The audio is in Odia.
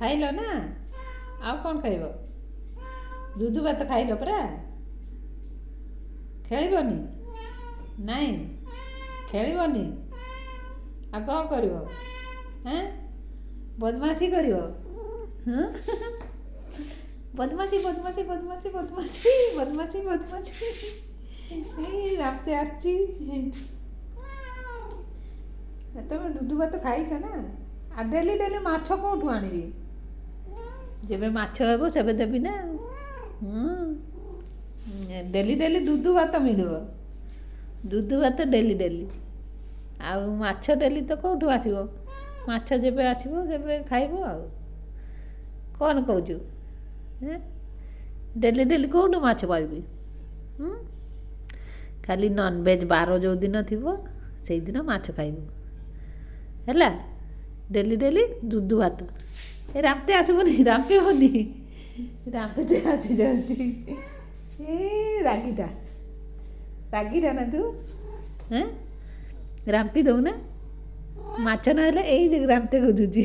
ଖାଇଲ ନା ଆଉ କ'ଣ ଖାଇବ? ଦୁଧ ଭାତ ଖାଇଲ ପରା। ଖେଳିବନି? ନାଇଁ ଖେଳିବନି ଆଉ କ'ଣ କରିବ? ହେଁ ବଦମାସି କରିବ? ହଁ ବଦମାସି ବଦମାସି ବଦମାସି ବଦମାସି ବଦମାସି ବଦମାସି ଏଇ ରାତି ଆସିଛି। ତମେ ଦୁଧ ଭାତ ଖାଇଛ ନା? ଆଉ ଡେଲି ଡେଲି ମାଛ କେଉଁଠୁ ଆଣିବି? ଯେବେ ମାଛ ହେବ ସେବେ ଦେବି ନା। ଡେଲି ଡେଲି ଦୁଧ ଭାତ ମିଳିବ। ଦୁଧ ଭାତ ଡେଲି ଡେଲି। ଆଉ ମାଛ ଡେଲି ତ କେଉଁଠୁ ଆସିବ? ମାଛ ଯେବେ ଆସିବ ସେବେ ଖାଇବ ଆଉ। କ'ଣ କହୁଛୁ? ଡେଲି ଡେଲି କେଉଁଠୁ ମାଛ ପାଇବି? ଖାଲି ନନଭେଜ୍ ବାର ଯେଉଁଦିନ ଥିବ ସେଇଦିନ ମାଛ ଖାଇବୁ ହେଲା। ଡେଲି ଡେଲି ଦୁଧ ଭାତ। ଏ ରାମ୍ପି ଆସିବନି? ରାମ୍ପିବନି? ରାମ୍ପିତେ ଆସିଯାଉଛି। ଏ ରାଗିଟା ରାଗିଟା ନା ତୁ? ରାମ୍ପି ଦେଉ ନା? ମାଛ ନହେଲେ ଏଇ ରାମ୍ପିତେ ଖୋଜୁଛି।